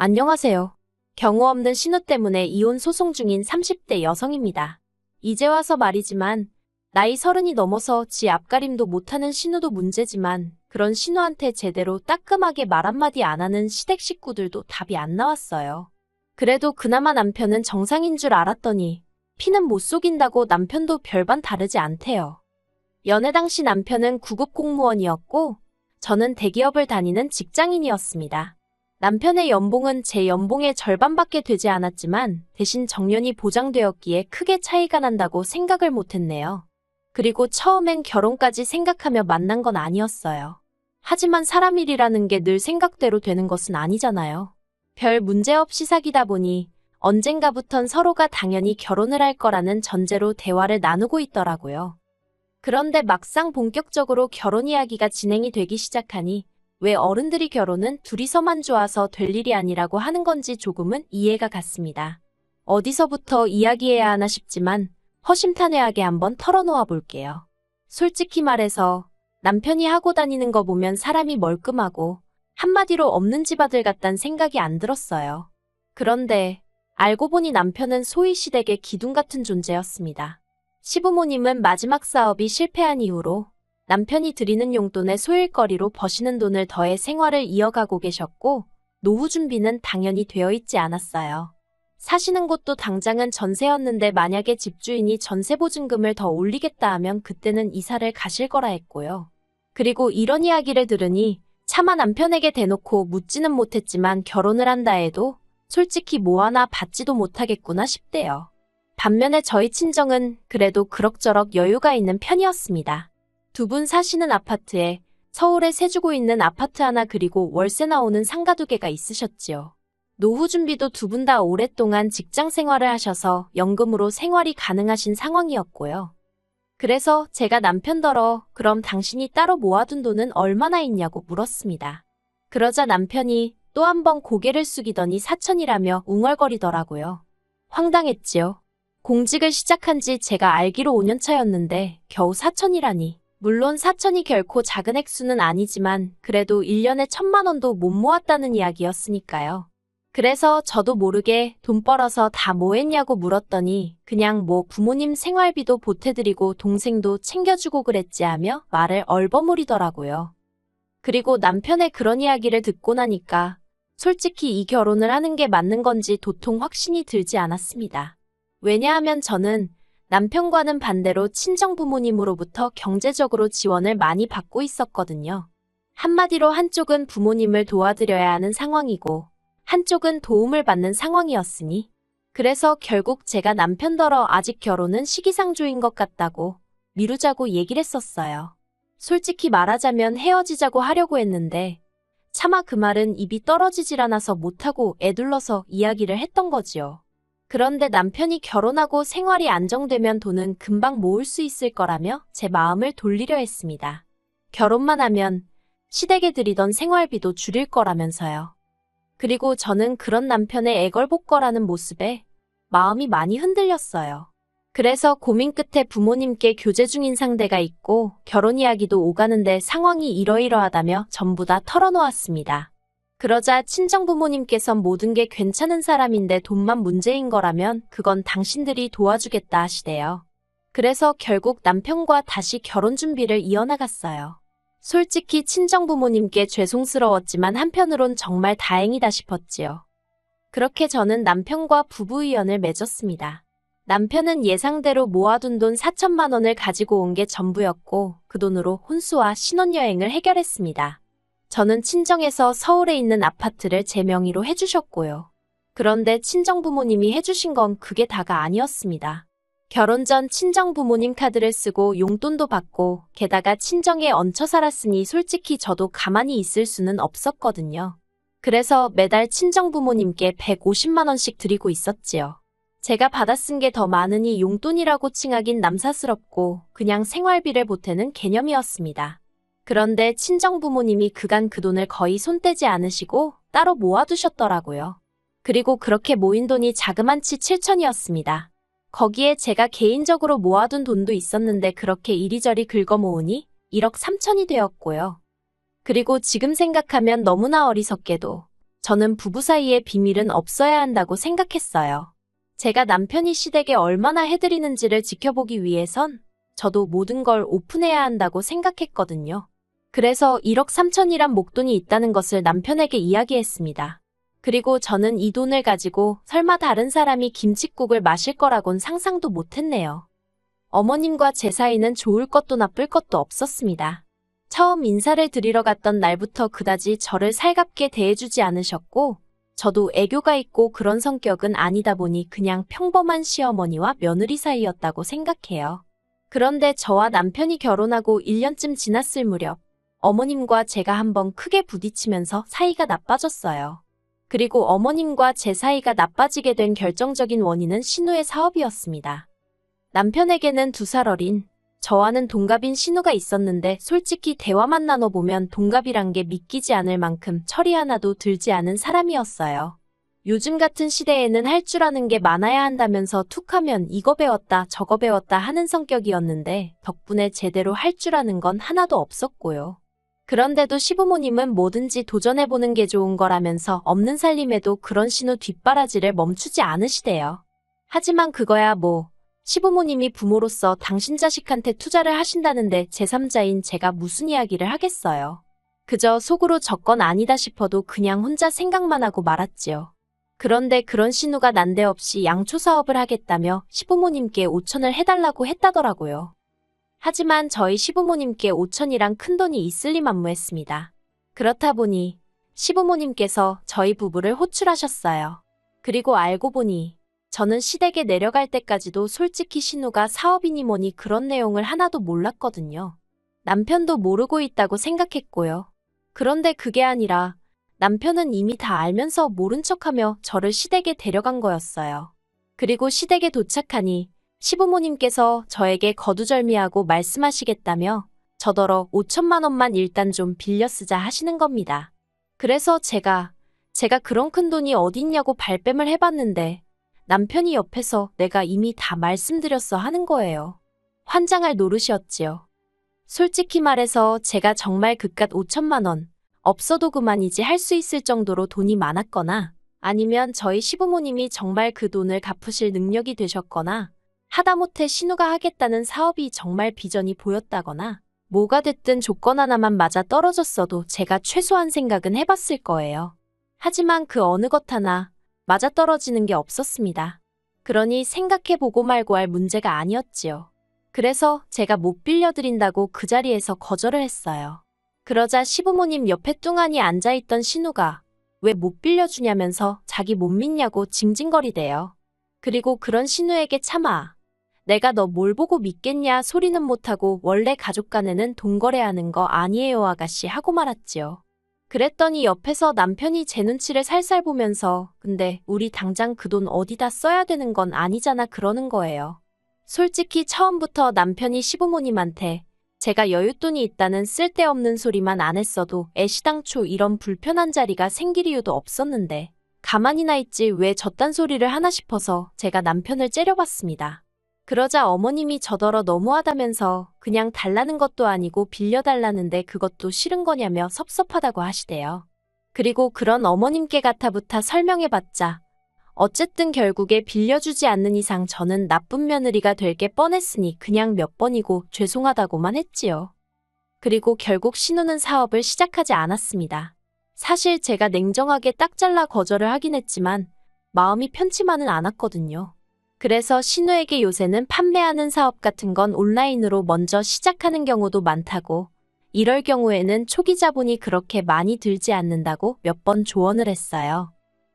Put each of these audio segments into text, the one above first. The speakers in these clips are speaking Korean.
안녕하세요. 경우 없는 신우 때문에 이혼 소송 중인 30대 여성입니다. 이제 와서 말이지만 나이 30이 넘어서 지 앞가림도 못하는 신우도 문제지만 그런 신우한테 제대로 따끔하게 말 한마디 안 하는 시댁 식구들도 답이 안 나왔어요. 그래도 그나마 남편은 정상인 줄 알았더니 피는 못 속인다고 남편도 별반 다르지 않대요. 연애 당시 남편은 구급 공무원이었고 저는 대기업을 다니는 직장인이었습니다. 남편의 연봉은 제 연봉의 절반밖에 되지 않았지만 대신 정년이 보장되었기에 크게 차이가 난다고 생각을 못했네요. 그리고 처음엔 결혼까지 생각하며 만난 건 아니었어요. 하지만 사람 일이라는 게 늘 생각대로 되는 것은 아니잖아요. 별 문제 없이 사귀다 보니 언젠가부턴 서로가 당연히 결혼을 할 거라는 전제로 대화를 나누고 있더라고요. 그런데 막상 본격적으로 결혼 이야기가 진행이 되기 시작하니 왜 어른들이 결혼은 둘이서만 좋아서 될 일이 아니라고 하는 건지 조금은 이해가 갔습니다. 어디서부터 이야기해야 하나 싶지만 허심탄회하게 한번 털어놓아 볼게요. 솔직히 말해서 남편이 하고 다니는 거 보면 사람이 멀끔하고 한마디로 없는 집 아들 같단 생각이 안 들었어요. 그런데 알고 보니 남편은 소위 시댁의 기둥 같은 존재였습니다. 시부모님은 마지막 사업이 실패한 이후로 남편이 드리는 용돈에 소일거리로 버시는 돈을 더해 생활을 이어가고 계셨고 노후 준비는 당연히 되어 있지 않았어요. 사시는 곳도 당장은 전세였는데 만약에 집주인이 전세보증금을 더 올리겠다 하면 그때는 이사를 가실 거라 했고요. 그리고 이런 이야기를 들으니 차마 남편에게 대놓고 묻지는 못했지만 결혼을 한다 해도 솔직히 뭐 하나 받지도 못하겠구나 싶대요. 반면에 저희 친정은 그래도 그럭저럭 여유가 있는 편이었습니다. 두 분 사시는 아파트에 서울에 세 주고 있는 아파트 하나 그리고 월세 나오는 상가 2개가 있으셨지요. 노후 준비도 두 분 다 오랫동안 직장 생활을 하셔서 연금으로 생활이 가능하신 상황이었고요. 그래서 제가 남편더러 그럼 당신이 따로 모아둔 돈은 얼마나 있냐고 물었습니다. 그러자 남편이 또 한 번 고개를 숙이더니 4천이라며 웅얼거리더라고요. 황당했지요. 공직을 시작한 지 제가 알기로 5년 차였는데 겨우 4천이라니. 물론 4천이 결코 작은 액수는 아니지만 그래도 1년에 1,000만 원도 못 모았다는 이야기였으니까요. 그래서 저도 모르게 돈 벌어서 다 뭐 했냐고 물었더니 그냥 뭐 부모님 생활비도 보태드리고 동생도 챙겨주고 그랬지 하며 말을 얼버무리더라고요. 그리고 남편의 그런 이야기를 듣고 나니까 솔직히 이 결혼을 하는 게 맞는 건지 도통 확신이 들지 않았습니다. 왜냐하면 저는 남편과는 반대로 친정부모님으로부터 경제적으로 지원을 많이 받고 있었거든요. 한마디로 한쪽은 부모님을 도와드려야 하는 상황이고 한쪽은 도움을 받는 상황이었으니 그래서 결국 제가 남편더러 아직 결혼은 시기상조인 것 같다고 미루자고 얘기를 했었어요. 솔직히 말하자면 헤어지자고 하려고 했는데 차마 그 말은 입이 떨어지질 않아서 못하고 애둘러서 이야기를 했던 거지요. 그런데 남편이 결혼하고 생활이 안정되면 돈은 금방 모을 수 있을 거라며 제 마음을 돌리려 했습니다. 결혼만 하면 시댁에 드리던 생활비도 줄일 거라면서요. 그리고 저는 그런 남편의 애걸복걸하는 모습에 마음이 많이 흔들렸어요. 그래서 고민 끝에 부모님께 교제 중인 상대가 있고 결혼 이야기도 오가는데 상황이 이러이러하다며 전부 다 털어놓았습니다. 그러자 친정부모님께선 모든 게 괜찮은 사람인데 돈만 문제인 거라면 그건 당신들이 도와주겠다 하시대요. 그래서 결국 남편과 다시 결혼 준비를 이어나갔어요. 솔직히 친정부모님께 죄송스러웠지만 한편으론 정말 다행이다 싶었지요. 그렇게 저는 남편과 부부의연을 맺었습니다. 남편은 예상대로 모아둔 돈 4천만 원을 가지고 온 게 전부였고 그 돈으로 혼수와 신혼여행을 해결했습니다. 저는 친정에서 서울에 있는 아파트를 제 명의로 해주셨고요. 그런데 친정부모님이 해주신 건 그게 다가 아니었습니다. 결혼 전 친정부모님 카드를 쓰고 용돈도 받고 게다가 친정에 얹혀 살았으니 솔직히 저도 가만히 있을 수는 없었거든요. 그래서 매달 친정부모님께 150만 원씩 드리고 있었지요. 제가 받아 쓴 게 더 많으니 용돈이라고 칭하긴 남사스럽고 그냥 생활비를 보태는 개념이었습니다. 그런데 친정부모님이 그간 그 돈을 거의 손 떼지 않으시고 따로 모아두셨더라고요. 그리고 그렇게 모인 돈이 자그만치 7천이었습니다. 거기에 제가 개인적으로 모아둔 돈도 있었는데 그렇게 이리저리 긁어 모으니 1억 3천이 되었고요. 그리고 지금 생각하면 너무나 어리석게도 저는 부부 사이에 비밀은 없어야 한다고 생각했어요. 제가 남편이 시댁에 얼마나 해드리는지를 지켜보기 위해선 저도 모든 걸 오픈해야 한다고 생각했거든요. 그래서 1억 3천이란 목돈이 있다는 것을 남편에게 이야기했습니다. 그리고 저는 이 돈을 가지고 설마 다른 사람이 김칫국을 마실 거라곤 상상도 못했네요. 어머님과 제 사이는 좋을 것도 나쁠 것도 없었습니다. 처음 인사를 드리러 갔던 날부터 그다지 저를 살갑게 대해주지 않으셨고, 저도 애교가 있고 그런 성격은 아니다 보니 그냥 평범한 시어머니와 며느리 사이였다고 생각해요. 그런데 저와 남편이 결혼하고 1년쯤 지났을 무렵, 어머님과 제가 한번 크게 부딪히면서 사이가 나빠졌어요. 그리고 어머님과 제 사이가 나빠지게 된 결정적인 원인은 신우의 사업이었습니다. 남편에게는 2살 어린, 저와는 동갑인 신우가 있었는데 솔직히 대화만 나눠보면 동갑이란 게 믿기지 않을 만큼 철이 하나도 들지 않은 사람이었어요. 요즘 같은 시대에는 할 줄 아는 게 많아야 한다면서 툭하면 이거 배웠다 저거 배웠다 하는 성격이었는데 덕분에 제대로 할 줄 아는 건 하나도 없었고요. 그런데도 시부모님은 뭐든지 도전해보는 게 좋은 거라면서 없는 살림에도 그런 신우 뒷바라지를 멈추지 않으시대요. 하지만 그거야 뭐, 시부모님이 부모로서 당신 자식한테 투자를 하신다는데 제3자인 제가 무슨 이야기를 하겠어요. 그저 속으로 저건 아니다 싶어도 그냥 혼자 생각만 하고 말았지요. 그런데 그런 신우가 난데없이 양초 사업을 하겠다며 시부모님께 5천을 해달라고 했다더라고요. 하지만 저희 시부모님께 5천이란 큰돈이 있을 리 만무했습니다. 그렇다 보니 시부모님께서 저희 부부를 호출하셨어요. 그리고 알고 보니 저는 시댁에 내려갈 때까지도 솔직히 신우가 사업이니 뭐니 그런 내용을 하나도 몰랐거든요. 남편도 모르고 있다고 생각했고요. 그런데 그게 아니라 남편은 이미 다 알면서 모른 척하며 저를 시댁에 데려간 거였어요. 그리고 시댁에 도착하니 시부모님께서 저에게 거두절미하고 말씀하시겠다며 저더러 5천만 원만 일단 좀 빌려 쓰자 하시는 겁니다. 그래서 제가 그런 큰 돈이 어딨냐고 발뺌을 해봤는데 남편이 옆에서 내가 이미 다 말씀드렸어 하는 거예요. 환장할 노릇이었지요. 솔직히 말해서 제가 정말 그깟 5천만 원 없어도 그만이지 할 수 있을 정도로 돈이 많았거나 아니면 저희 시부모님이 정말 그 돈을 갚으실 능력이 되셨거나 하다못해 신우가 하겠다는 사업이 정말 비전이 보였다거나 뭐가 됐든 조건 하나만 맞아 떨어졌어도 제가 최소한 생각은 해봤을 거예요. 하지만 그 어느 것 하나 맞아 떨어지는 게 없었습니다. 그러니 생각해보고 말고 할 문제가 아니었지요. 그래서 제가 못 빌려드린다고 그 자리에서 거절을 했어요. 그러자 시부모님 옆에 뚱하니 앉아있던 신우가 왜 못 빌려주냐면서 자기 못 믿냐고 징징거리대요. 그리고 그런 신우에게 차마 내가 너 뭘 보고 믿겠냐 소리는 못하고 원래 가족 간에는 돈 거래하는 거 아니에요 아가씨 하고 말았지요. 그랬더니 옆에서 남편이 제 눈치를 살살 보면서 근데 우리 당장 그 돈 어디다 써야 되는 건 아니잖아 그러는 거예요. 솔직히 처음부터 남편이 시부모님한테 제가 여윳돈이 있다는 쓸데없는 소리만 안 했어도 애시당초 이런 불편한 자리가 생길 이유도 없었는데 가만히나 있지 왜 저딴 소리를 하나 싶어서 제가 남편을 째려봤습니다. 그러자 어머님이 저더러 너무하다면서 그냥 달라는 것도 아니고 빌려달라는데 그것도 싫은 거냐며 섭섭하다고 하시대요. 그리고 그런 어머님께 가타부타 설명해봤자 어쨌든 결국에 빌려주지 않는 이상 저는 나쁜 며느리가 될 게 뻔했으니 그냥 몇 번이고 죄송하다고만 했지요. 그리고 결국 신우는 사업을 시작하지 않았습니다. 사실 제가 냉정하게 딱 잘라 거절을 하긴 했지만 마음이 편치만은 않았거든요. 그래서 신우에게 요새는 판매하는 사업 같은 건 온라인으로 먼저 시작하는 경우도 많다고 이럴 경우에는 초기 자본이 그렇게 많이 들지 않는다고 몇 번 조언을 했어요.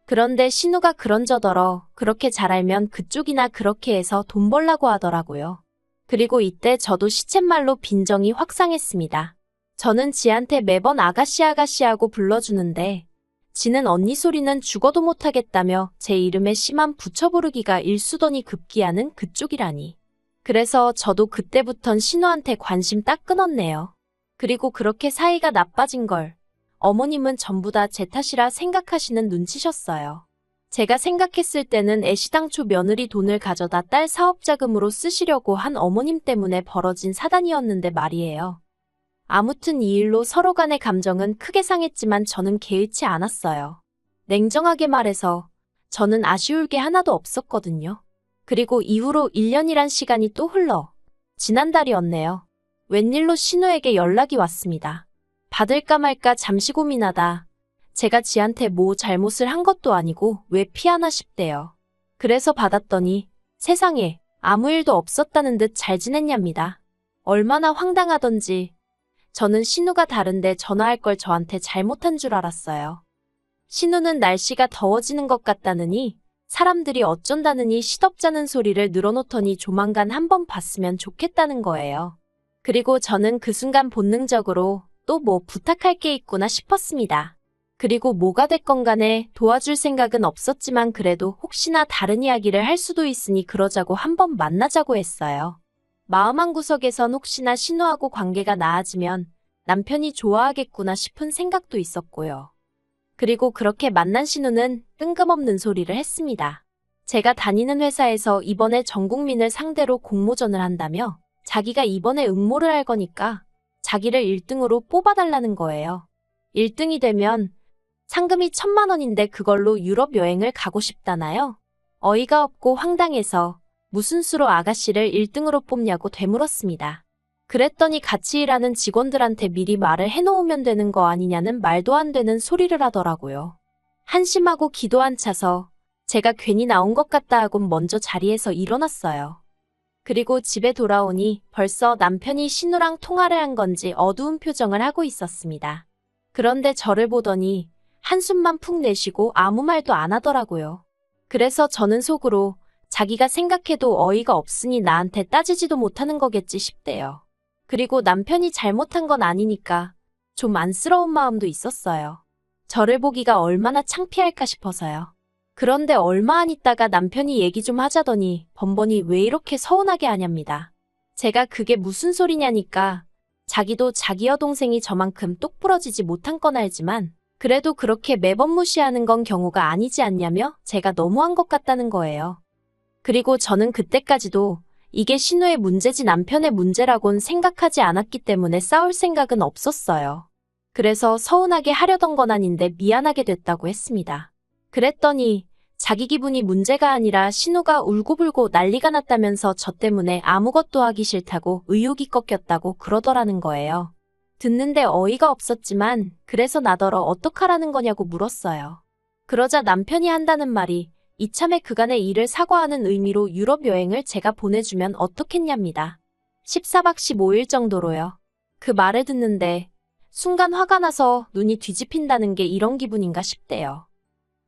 그런데 신우가 그런저더러 그렇게 잘 알면 그쪽이나 그렇게 해서 돈 벌라고 하더라고요. 그리고 이때 저도 시쳇말로 빈정이 확 상했습니다. 저는 지한테 매번 아가씨 아가씨하고 불러주는데 지는 언니 소리는 죽어도 못하겠다며 제 이름에 심한 붙여 부르기가 일수더니 급기야는 그쪽이라니. 그래서 저도 그때부턴 신우한테 관심 딱 끊었네요. 그리고 그렇게 사이가 나빠진 걸 어머님은 전부 다 제 탓이라 생각하시는 눈치셨어요. 제가 생각했을 때는 애시당초 며느리 돈을 가져다 딸 사업자금으로 쓰시려고 한 어머님 때문에 벌어진 사단이었는데 말이에요. 아무튼 이 일로 서로 간의 감정은 크게 상했지만 저는 개의치 않았어요. 냉정하게 말해서 저는 아쉬울 게 하나도 없었거든요. 그리고 이후로 1년이란 시간이 또 흘러 지난달이었네요. 웬일로 신우에게 연락이 왔습니다. 받을까 말까 잠시 고민하다 제가 지한테 뭐 잘못을 한 것도 아니고 왜 피하나 싶대요. 그래서 받았더니 세상에 아무 일도 없었다는 듯 잘 지냈냐입니다. 얼마나 황당하던지 저는 신우가 다른데 전화할 걸 저한테 잘못한 줄 알았어요. 신우는 날씨가 더워지는 것 같다느니 사람들이 어쩐다느니 시덥잖은 소리를 늘어놓더니 조만간 한번 봤으면 좋겠다는 거예요. 그리고 저는 그 순간 본능적으로 또 뭐 부탁할 게 있구나 싶었습니다. 그리고 뭐가 됐건 간에 도와줄 생각은 없었지만 그래도 혹시나 다른 이야기를 할 수도 있으니 그러자고 한번 만나자고 했어요. 마음 한구석에선 혹시나 신우하고 관계가 나아지면 남편이 좋아하겠구나 싶은 생각도 있었고요. 그리고 그렇게 만난 신우는 뜬금없는 소리를 했습니다. 제가 다니는 회사에서 이번에 전 국민을 상대로 공모전을 한다며 자기가 이번에 응모를 할 거니까 자기를 1등으로 뽑아달라는 거예요. 1등이 되면 상금이 1,000만 원인데 그걸로 유럽 여행을 가고 싶다나요? 어이가 없고 황당해서 무슨 수로 아가씨를 1등으로 뽑냐고 되물었습니다. 그랬더니 같이 일하는 직원들한테 미리 말을 해놓으면 되는 거 아니냐는 말도 안 되는 소리를 하더라고요. 한심하고 기도 안 차서 제가 괜히 나온 것 같다 하고 먼저 자리에서 일어났어요. 그리고 집에 돌아오니 벌써 남편이 신우랑 통화를 한 건지 어두운 표정을 하고 있었습니다. 그런데 저를 보더니 한숨만 푹 내쉬고 아무 말도 안 하더라고요. 그래서 저는 속으로 자기가 생각해도 어이가 없으니 나한테 따지지도 못하는 거겠지 싶대요. 그리고 남편이 잘못한 건 아니니까 좀 안쓰러운 마음도 있었어요. 저를 보기가 얼마나 창피할까 싶어서요. 그런데 얼마 안 있다가 남편이 얘기 좀 하자더니 번번이 왜 이렇게 서운하게 하냐입니다. 제가 그게 무슨 소리냐니까 자기도 자기 여동생이 저만큼 똑부러지지 못한 건 알지만 그래도 그렇게 매번 무시하는 건 경우가 아니지 않냐며 제가 너무한 것 같다는 거예요. 그리고 저는 그때까지도 이게 신우의 문제지 남편의 문제라곤 생각하지 않았기 때문에 싸울 생각은 없었어요. 그래서 서운하게 하려던 건 아닌데 미안하게 됐다고 했습니다. 그랬더니 자기 기분이 문제가 아니라 신우가 울고불고 난리가 났다면서 저 때문에 아무것도 하기 싫다고 의욕이 꺾였다고 그러더라는 거예요. 듣는데 어이가 없었지만 그래서 나더러 어떡하라는 거냐고 물었어요. 그러자 남편이 한다는 말이 이참에 그간의 일을 사과하는 의미로 유럽 여행을 제가 보내주면 어떻겠냐입니다. 14박 15일 정도로요. 그 말을 듣는데 순간 화가 나서 눈이 뒤집힌다는 게 이런 기분인가 싶대요.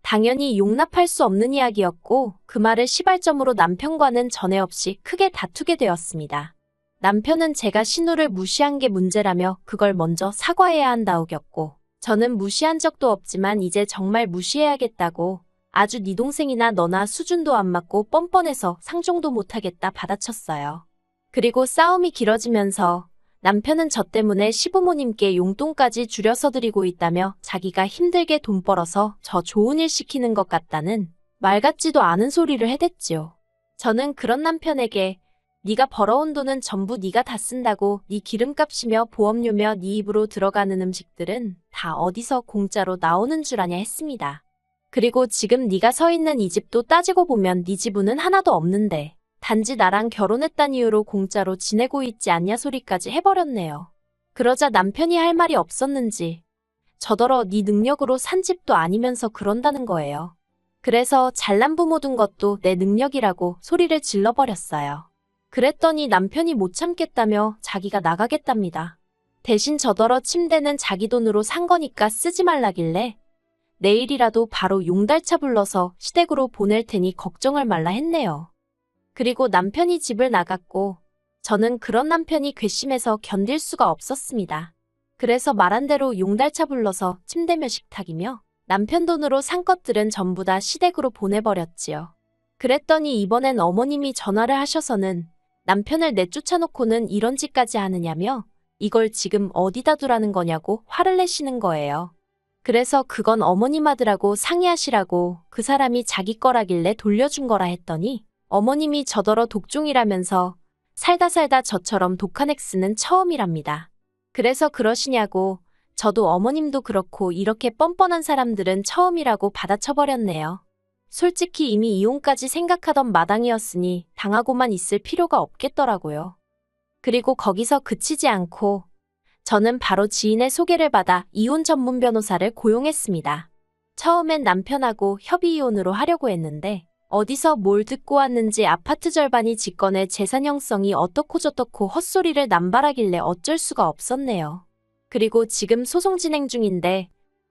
당연히 용납할 수 없는 이야기였고 그 말을 시발점으로 남편과는 전에 없이 크게 다투게 되었습니다. 남편은 제가 신우를 무시한 게 문제라며 그걸 먼저 사과해야 한다우겼고 저는 무시한 적도 없지만 이제 정말 무시해야겠다고 아주 네 동생이나 너나 수준도 안 맞고 뻔뻔해서 상종도 못하겠다 받아쳤어요. 그리고 싸움이 길어지면서 남편은 저 때문에 시부모님께 용돈까지 줄여서 드리고 있다며 자기가 힘들게 돈 벌어서 저 좋은 일 시키는 것 같다는 말 같지도 않은 소리를 해댔지요. 저는 그런 남편에게 네가 벌어온 돈은 전부 네가 다 쓴다고 네 기름값이며 보험료며 네 입으로 들어가는 음식들은 다 어디서 공짜로 나오는 줄 아냐 했습니다. 그리고 지금 네가 서 있는 이 집도 따지고 보면 네 지분은 하나도 없는데 단지 나랑 결혼했단 이유로 공짜로 지내고 있지 않냐 소리까지 해버렸네요. 그러자 남편이 할 말이 없었는지 저더러 네 능력으로 산 집도 아니면서 그런다는 거예요. 그래서 잘난 부모 둔 것도 내 능력이라고 소리를 질러버렸어요. 그랬더니 남편이 못 참겠다며 자기가 나가겠답니다. 대신 저더러 침대는 자기 돈으로 산 거니까 쓰지 말라길래 내일이라도 바로 용달차 불러서 시댁으로 보낼 테니 걱정을 말라 했네요. 그리고 남편이 집을 나갔고 저는 그런 남편이 괘씸해서 견딜 수가 없었습니다. 그래서 말한 대로 용달차 불러서 침대 몇 식탁이며 남편 돈으로 산 것들은 전부 다 시댁으로 보내버렸지요. 그랬더니 이번엔 어머님이 전화를 하셔서는 남편을 내쫓아놓고는 이런 짓까지 하느냐며 이걸 지금 어디다 두라는 거냐고 화를 내시는 거예요. 그래서 그건 어머님 하드라고 상의하시라고 그 사람이 자기 거라길래 돌려준 거라 했더니 어머님이 저더러 독종이라면서 살다 저처럼 독한 엑스는 처음이랍니다. 그래서 그러시냐고 저도 어머님도 그렇고 이렇게 뻔뻔한 사람들은 처음이라고 받아쳐버렸네요. 솔직히 이미 이혼까지 생각하던 마당이었으니 당하고만 있을 필요가 없겠더라고요. 그리고 거기서 그치지 않고 저는 바로 지인의 소개를 받아 이혼 전문 변호사를 고용했습니다. 처음엔 남편하고 협의 이혼으로 하려고 했는데 어디서 뭘 듣고 왔는지 아파트 절반이 직권의 재산 형성이 어떻고 저떻고 헛소리를 남발하길래 어쩔 수가 없었네요. 그리고 지금 소송 진행 중인데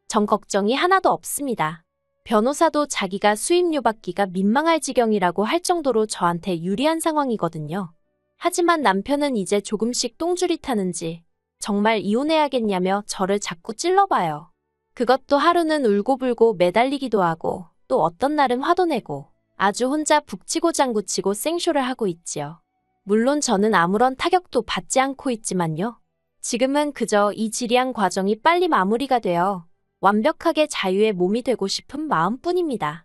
전 걱정이 하나도 없습니다. 변호사도 자기가 수임료 받기가 민망할 지경이라고 할 정도로 저한테 유리한 상황이거든요. 하지만 남편은 이제 조금씩 똥줄이 타는지 정말 이혼해야겠냐며 저를 자꾸 찔러봐요. 그것도 하루는 울고불고 매달리기도 하고 또 어떤 날은 화도 내고 아주 혼자 북치고 장구치고 생쇼를 하고 있지요. 물론 저는 아무런 타격도 받지 않고 있지만요. 지금은 그저 이 지리한 과정이 빨리 마무리가 되어 완벽하게 자유의 몸이 되고 싶은 마음뿐입니다.